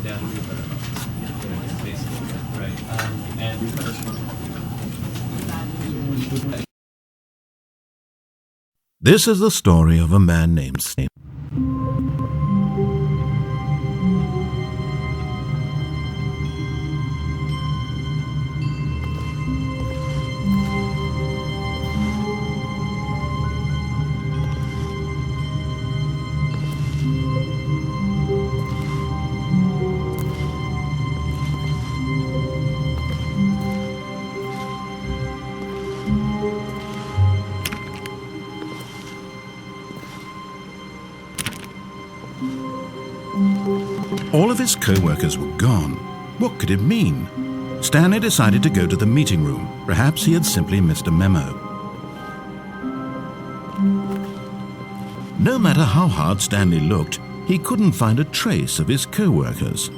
Stanley Parable. It's basically right. This is the story of a man named Stanley. All of his co-workers were gone. What could it mean? Stanley decided to go to the meeting room. Perhaps he had simply missed a memo. No matter how hard Stanley looked, he couldn't find a trace of his co-workers.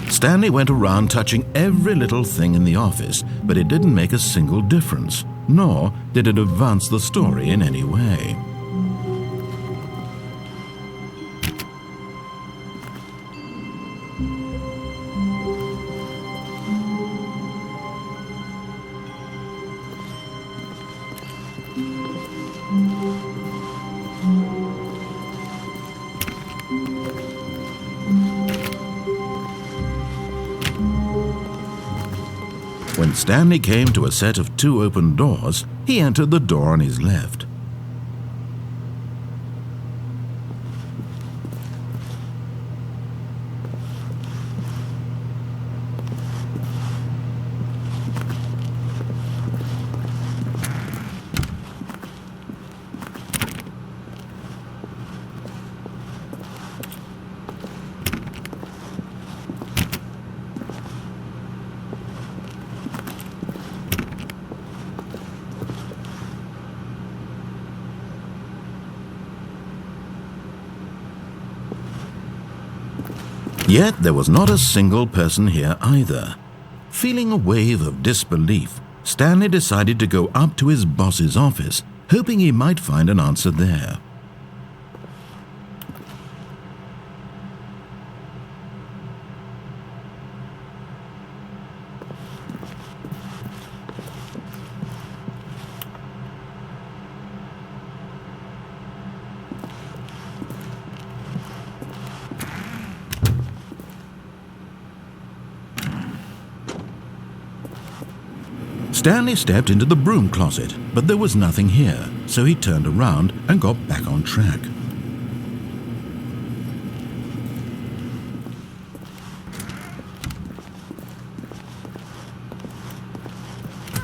Stanley went around touching every little thing in the office, but it didn't make a single difference, nor did it advance the story in any way. When Stanley came to a set of 2 open doors, he entered the door on his left. Yet there was not a single person here either. Feeling a wave of disbelief, Stanley decided to go up to his boss's office, hoping he might find an answer there. Stanley stepped into the broom closet, but there was nothing here, so he turned around and got back on track.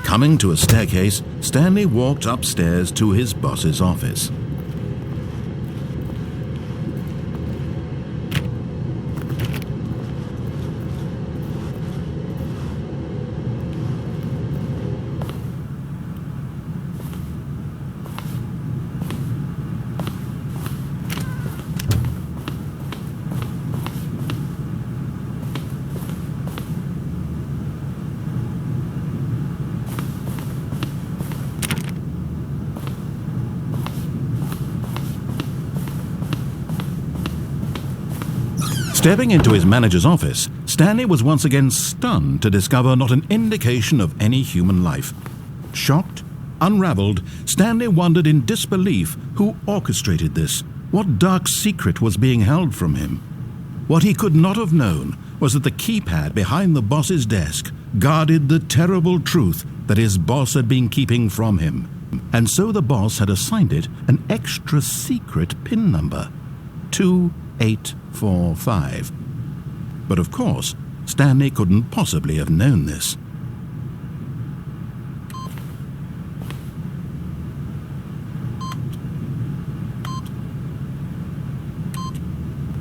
Coming to a staircase, Stanley walked upstairs to his boss's office. Stepping into his manager's office, Stanley was once again stunned to discover not an indication of any human life. Shocked, unraveled, Stanley wondered in disbelief who orchestrated this, what dark secret was being held from him. What he could not have known was that the keypad behind the boss's desk guarded the terrible truth that his boss had been keeping from him. and so the boss had assigned it an extra secret PIN number, 2845. But of course, Stanley couldn't possibly have known this.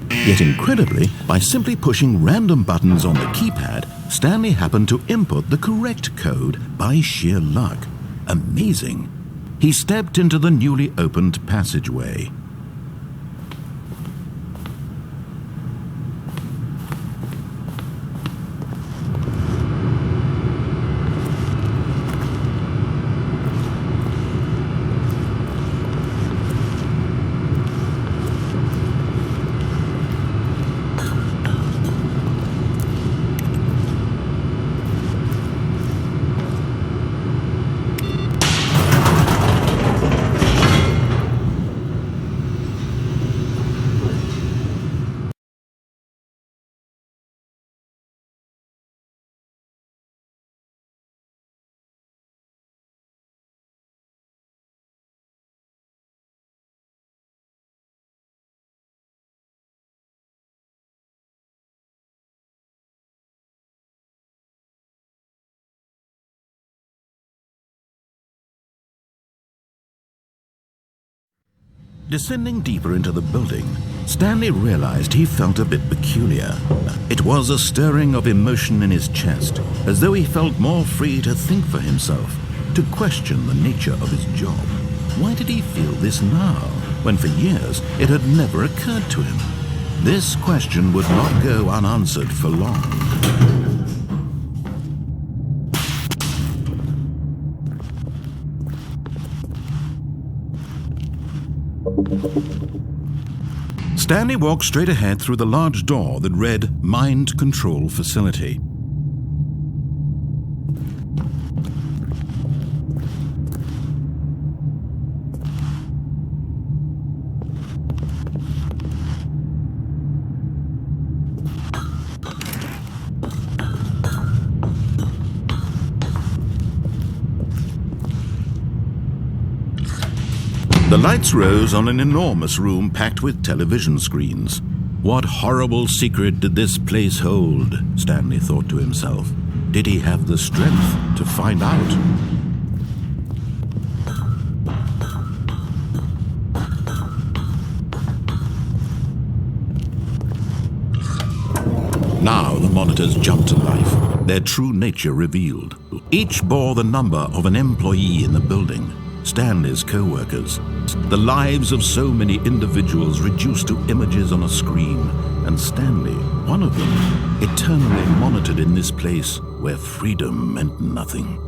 Yet incredibly, by simply pushing random buttons on the keypad, Stanley happened to input the correct code by sheer luck. Amazing. He stepped into the newly opened passageway. Descending deeper into the building, Stanley realized he felt a bit peculiar. It was a stirring of emotion in his chest, as though he felt more free to think for himself, to question the nature of his job. Why did he feel this now, when for years it had never occurred to him? This question would not go unanswered for long. Stanley walked straight ahead through the large door that read Mind Control Facility. The lights rose on an enormous room packed with television screens. What horrible secret did this place hold? Stanley thought to himself. Did he have the strength to find out? Now the monitors jumped to life, their true nature revealed. Each bore the number of an employee in the building. Stanley's co-workers, the lives of so many individuals reduced to images on a screen, and Stanley, one of them, eternally monitored in this place where freedom meant nothing.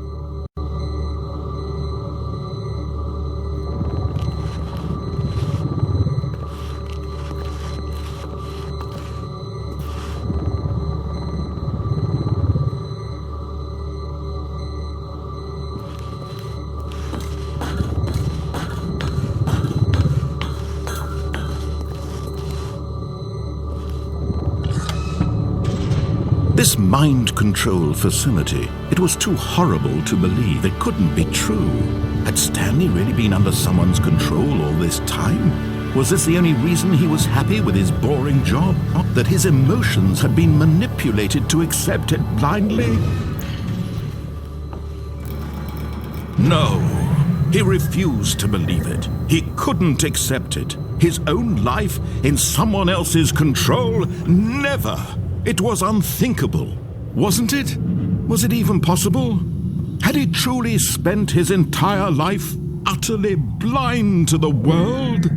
This mind control facility, it was too horrible to believe. It couldn't be true. Had Stanley really been under someone's control all this time? Was this the only reason he was happy with his boring job? That his emotions had been manipulated to accept it blindly? No, he refused to believe it. He couldn't accept it. His own life in someone else's control? Never! It was unthinkable, wasn't it? Was it even possible? Had he truly spent his entire life utterly blind to the world?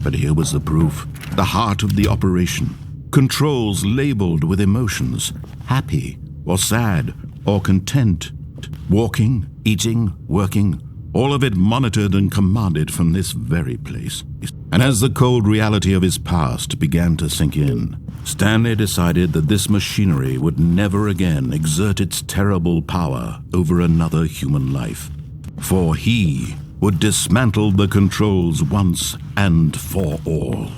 But here was the proof, the heart of the operation. Controls labeled with emotions, happy or sad or content, walking, eating, working, all of it monitored and commanded from this very place. And as the cold reality of his past began to sink in, Stanley decided that this machinery would never again exert its terrible power over another human life. For he would dismantle the controls once and for all.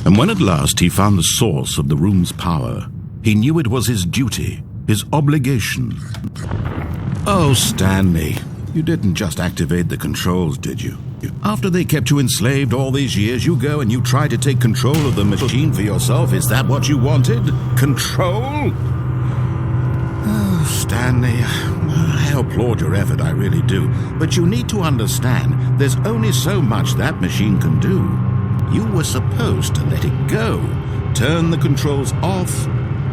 And when at last he found the source of the room's power, he knew it was his duty, his obligation. Oh, Stanley, you didn't just activate the controls, did you? After they kept you enslaved all these years, you go and you try to take control of the machine for yourself. Is that what you wanted? Control? Oh, Stanley, I applaud your effort, I really do. But you need to understand, there's only so much that machine can do. You were supposed to let it go, turn the controls off,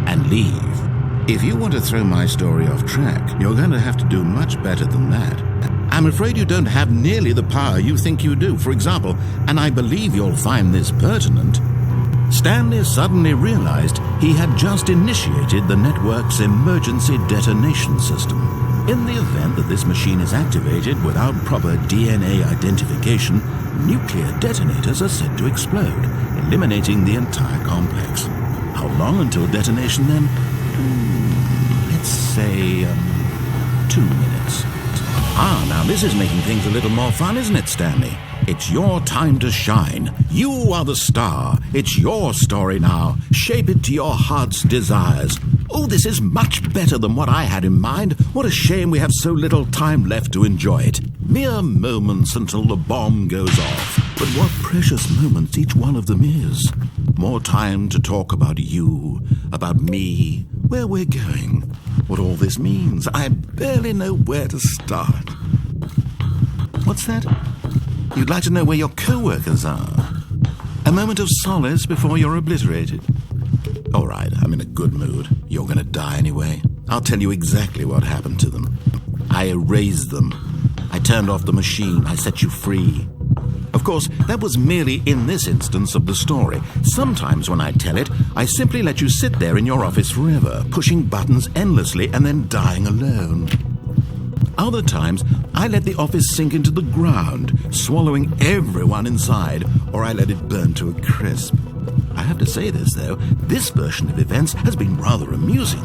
and leave. If you want to throw my story off track, you're going to have to do much better than that. I'm afraid you don't have nearly the power you think you do. For example, and I believe you'll find this pertinent, Stanley suddenly realized he had just initiated the network's emergency detonation system. In the event that this machine is activated without proper DNA identification, nuclear detonators are said to explode, eliminating the entire complex. How long until detonation then? Let's say 2 minutes. Ah, now this is making things a little more fun, isn't it, Stanley? It's your time to shine. You are the star. It's your story now. Shape it to your heart's desires. Oh, this is much better than what I had in mind. What a shame we have so little time left to enjoy it. Mere moments until the bomb goes off. But what precious moments each one of them is. More time to talk about you, about me, where we're going, what all this means. I barely know where to start. What's that? You'd like to know where your co-workers are? A moment of solace before you're obliterated? All right, I'm in a good mood. You're going to die anyway. I'll tell you exactly what happened to them. I erased them. I turned off the machine. I set you free. Of course, that was merely in this instance of the story. Sometimes when I tell it, I simply let you sit there in your office forever, pushing buttons endlessly and then dying alone. Other times, I let the office sink into the ground, swallowing everyone inside, or I let it burn to a crisp. I have to say this, though, this version of events has been rather amusing.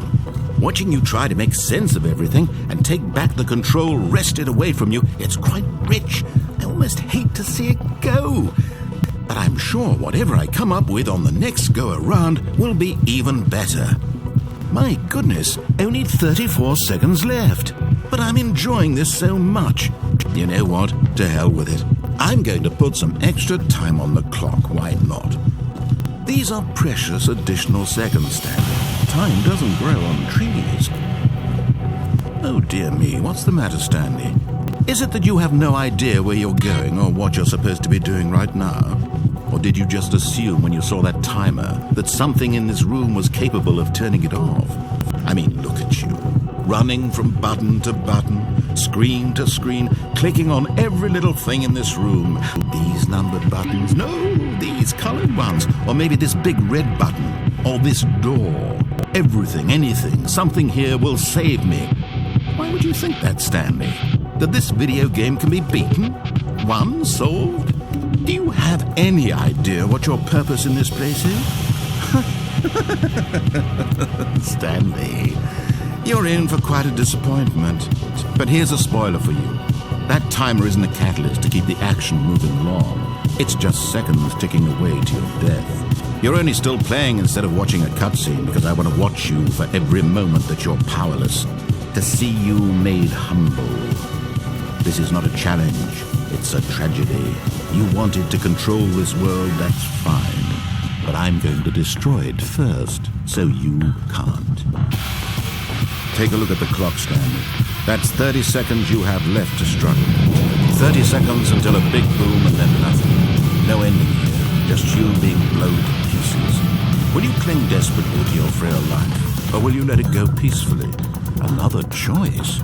Watching you try to make sense of everything and take back the control wrested away from you, it's quite rich. I almost hate to see it go. But I'm sure whatever I come up with on the next go-around will be even better. My goodness, only 34 seconds left. But I'm enjoying this so much. You know what? To hell with it. I'm going to put some extra time on the clock, why not? These are precious additional seconds, Stanley. Time doesn't grow on trees. Oh dear me, what's the matter, Stanley? Is it that you have no idea where you're going or what you're supposed to be doing right now? Or did you just assume when you saw that timer that something in this room was capable of turning it off? I mean, look at you. Running from button to button, screen to screen, clicking on every little thing in this room. These numbered buttons, no, these colored ones, or maybe this big red button, or this door. Everything, anything, something here will save me. Why would you think that, Stanley? That this video game can be beaten? Won? Solved? Do you have any idea what your purpose in this place is? Stanley, you're in for quite a disappointment. But here's a spoiler for you. That timer isn't a catalyst to keep the action moving along. It's just seconds ticking away to your death. You're only still playing instead of watching a cutscene because I want to watch you for every moment that you're powerless. To see you made humble. This is not a challenge. It's a tragedy. You wanted to control this world, that's fine. But I'm going to destroy it first, so you can't. Take a look at the clock, Stanley. That's 30 seconds you have left to struggle. 30 seconds until a big boom and then nothing. No ending here, just you being blown to pieces. Will you cling desperately to your frail life, or will you let it go peacefully? Another choice.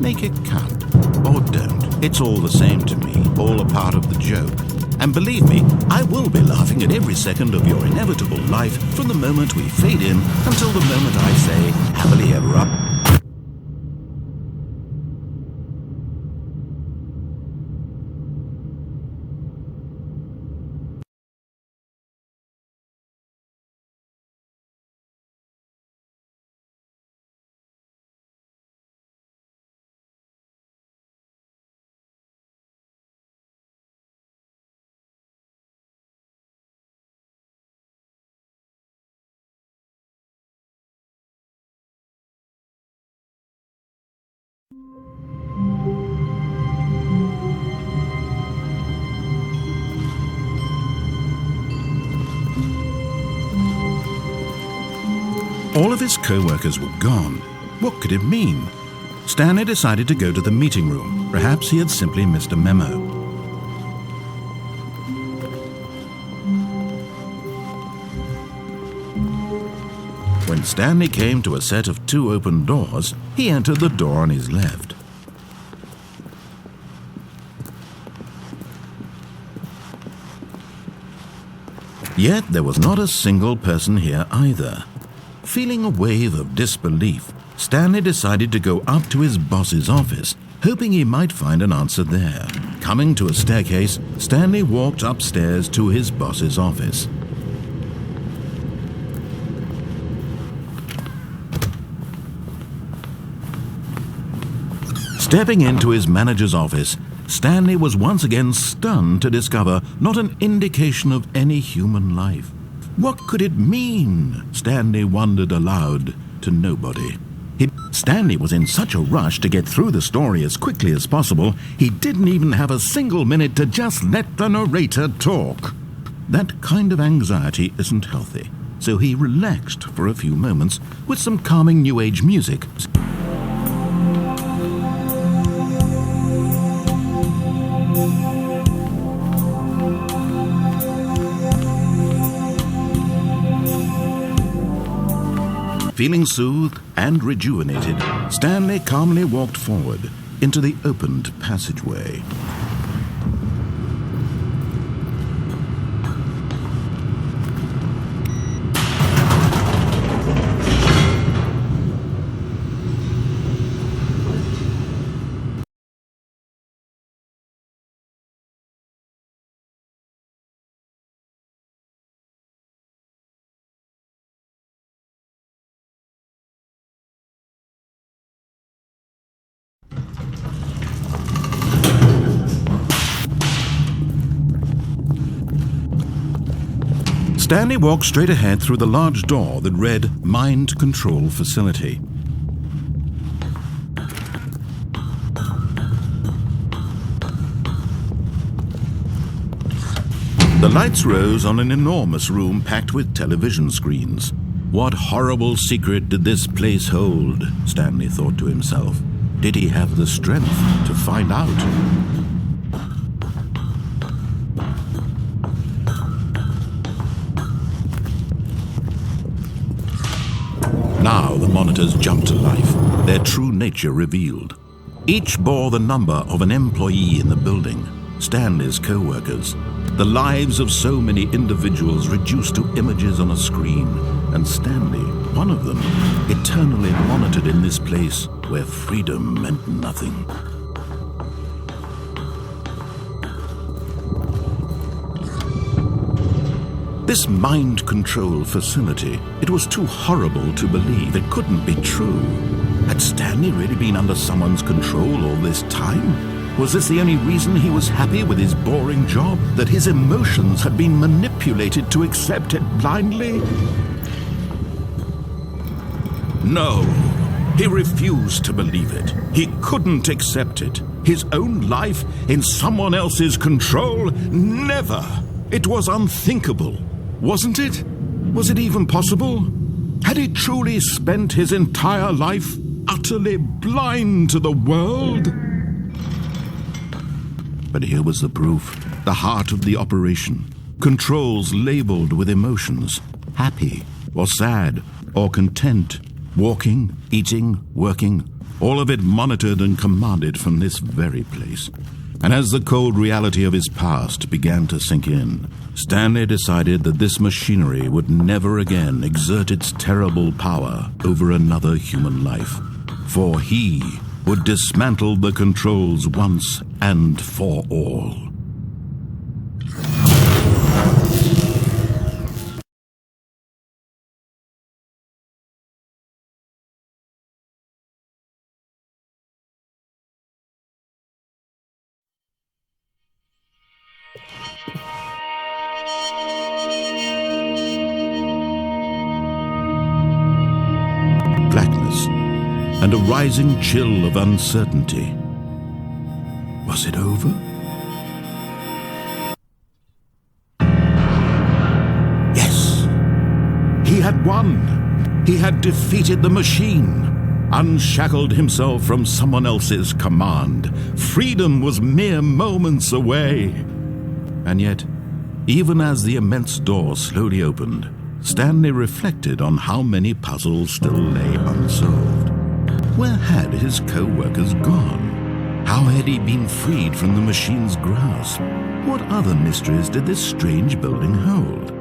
Make it count, or don't. It's all the same to me, all a part of the joke. And believe me, I will be laughing at every second of your inevitable life from the moment we fade in until the moment I say, happily ever up. All of his co-workers were gone. What could it mean? Stanley decided to go to the meeting room. Perhaps he had simply missed a memo. When Stanley came to a set of 2 open doors, he entered the door on his left. Yet there was not a single person here either. Feeling a wave of disbelief, Stanley decided to go up to his boss's office, hoping he might find an answer there. Coming to a staircase, Stanley walked upstairs to his boss's office. Stepping into his manager's office, Stanley was once again stunned to discover not an indication of any human life. What could it mean? Stanley wondered aloud to nobody. Stanley was in such a rush to get through the story as quickly as possible, he didn't even have a single minute to just let the narrator talk. That kind of anxiety isn't healthy, so he relaxed for a few moments with some calming New Age music. Feeling soothed and rejuvenated, Stanley calmly walked forward into the opened passageway. Stanley walked straight ahead through the large door that read Mind Control Facility. The lights rose on an enormous room packed with television screens. What horrible secret did this place hold? Stanley thought to himself. Did he have the strength to find out? Now the monitors jumped to life, their true nature revealed. Each bore the number of an employee in the building, Stanley's co-workers. The lives of so many individuals reduced to images on a screen, and Stanley, one of them, eternally monitored in this place where freedom meant nothing. This mind control facility, it was too horrible to believe. It couldn't be true. Had Stanley really been under someone's control all this time? Was this the only reason he was happy with his boring job? That his emotions had been manipulated to accept it blindly? No, he refused to believe it. He couldn't accept it. His own life in someone else's control? Never! It was unthinkable. Wasn't it? Was it even possible? Had he truly spent his entire life utterly blind to the world? But here was the proof, the heart of the operation. Controls labeled with emotions, happy or sad or content, walking, eating, working, all of it monitored and commanded from this very place. And as the cold reality of his past began to sink in, Stanley decided that this machinery would never again exert its terrible power over another human life, for he would dismantle the controls once and for all. Blackness and a rising chill of uncertainty. Was it over? Yes, he had won. He had defeated the machine, unshackled himself from someone else's command. Freedom was mere moments away. And yet, even as the immense door slowly opened, Stanley reflected on how many puzzles still lay unsolved. Where had his co-workers gone? How had he been freed from the machine's grasp? What other mysteries did this strange building hold?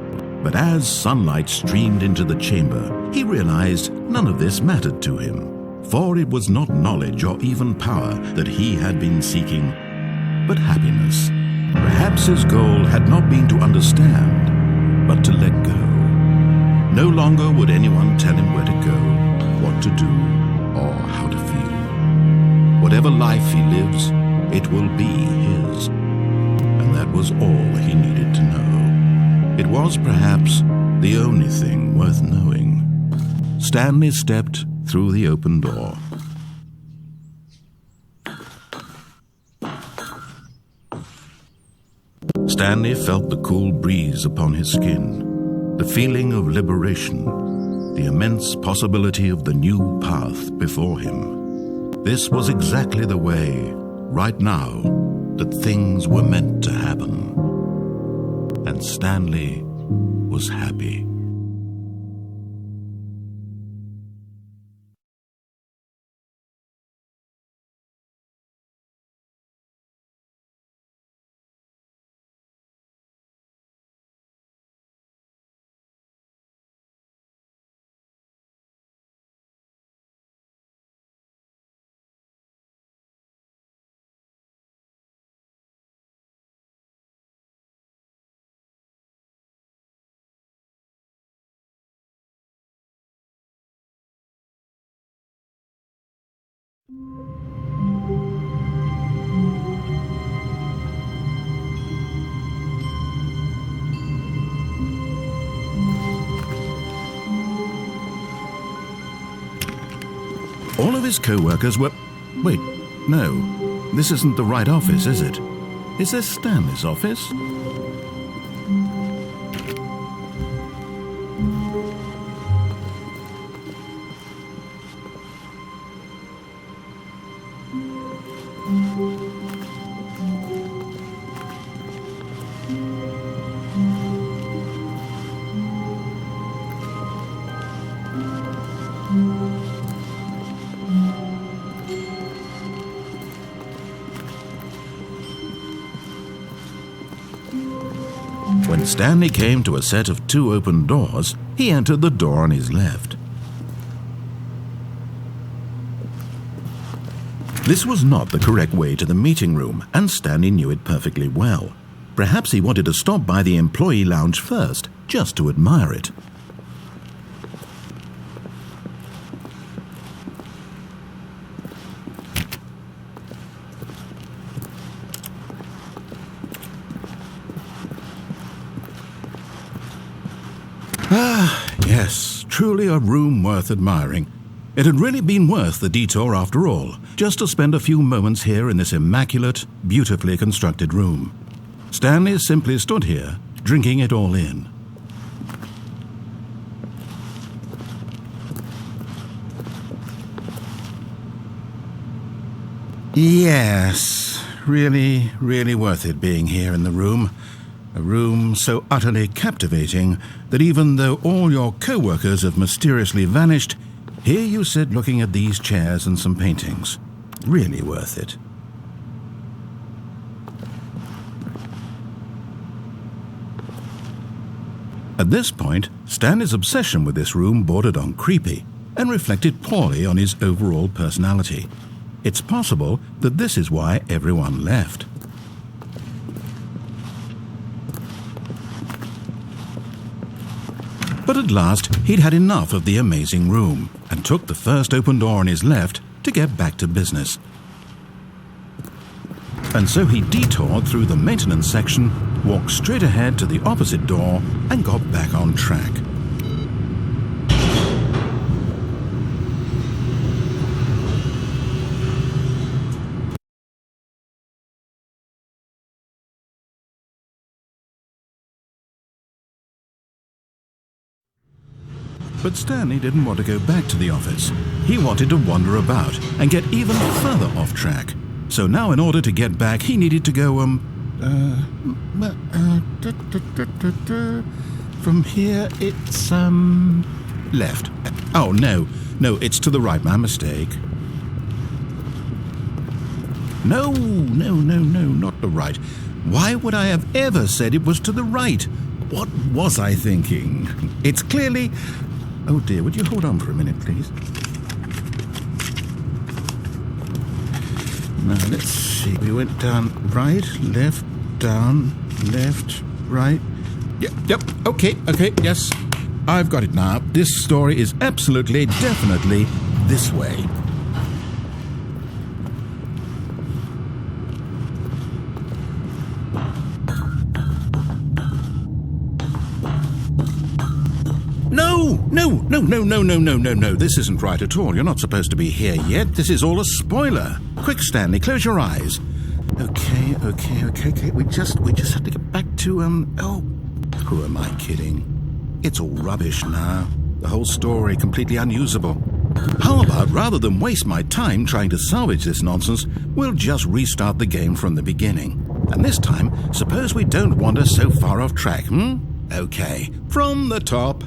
But as sunlight streamed into the chamber, he realized none of this mattered to him, for it was not knowledge or even power that he had been seeking, but happiness. Perhaps his goal had not been to understand, but to let go. No longer would anyone tell him where to go, what to do, or how to feel. Whatever life he lives, it will be his. And that was all he needed to know. It was perhaps the only thing worth knowing. Stanley stepped through the open door. Stanley felt the cool breeze upon his skin, the feeling of liberation, the immense possibility of the new path before him. This was exactly the way, right now, that things were meant to happen. And Stanley was happy. All of his co-workers were... Wait, no. This isn't the right office, is it? Is this Stanley's office? When Stanley came to a set of 2 open doors, he entered the door on his left. This was not the correct way to the meeting room, and Stanley knew it perfectly well. Perhaps he wanted to stop by the employee lounge first, just to admire it. Yes, truly a room worth admiring. It had really been worth the detour after all, just to spend a few moments here in this immaculate, beautifully constructed room. Stanley simply stood here, drinking it all in. Yes, really, really worth it being here in the room. A room so utterly captivating that even though all your co-workers have mysteriously vanished, here you sit looking at these chairs and some paintings. Really worth it. At this point, Stanley's obsession with this room bordered on creepy and reflected poorly on his overall personality. It's possible that this is why everyone left. But at last, he'd had enough of the amazing room and took the first open door on his left to get back to business. And so he detoured through the maintenance section, walked straight ahead to the opposite door, and got back on track. But Stanley didn't want to go back to the office. He wanted to wander about and get even further off track. So now in order to get back, he needed to go, from here it's, left. Oh, no, it's to the right, my mistake. No, not the right. Why would I have ever said it was to the right? What was I thinking? It's clearly... Oh dear, would you hold on for a minute, please? Now, let's see. We went down right, left, down, left, right. Yep, okay, yes. I've got it now. This story is absolutely, definitely this way. No. This isn't right at all. You're not supposed to be here yet. This is all a spoiler. Quick, Stanley, close your eyes. Okay. We just have to get back to, who am I kidding? It's all rubbish now. The whole story completely unusable. How about, rather than waste my time trying to salvage this nonsense, we'll just restart the game from the beginning. And this time, suppose we don't wander so far off track, Okay, from the top.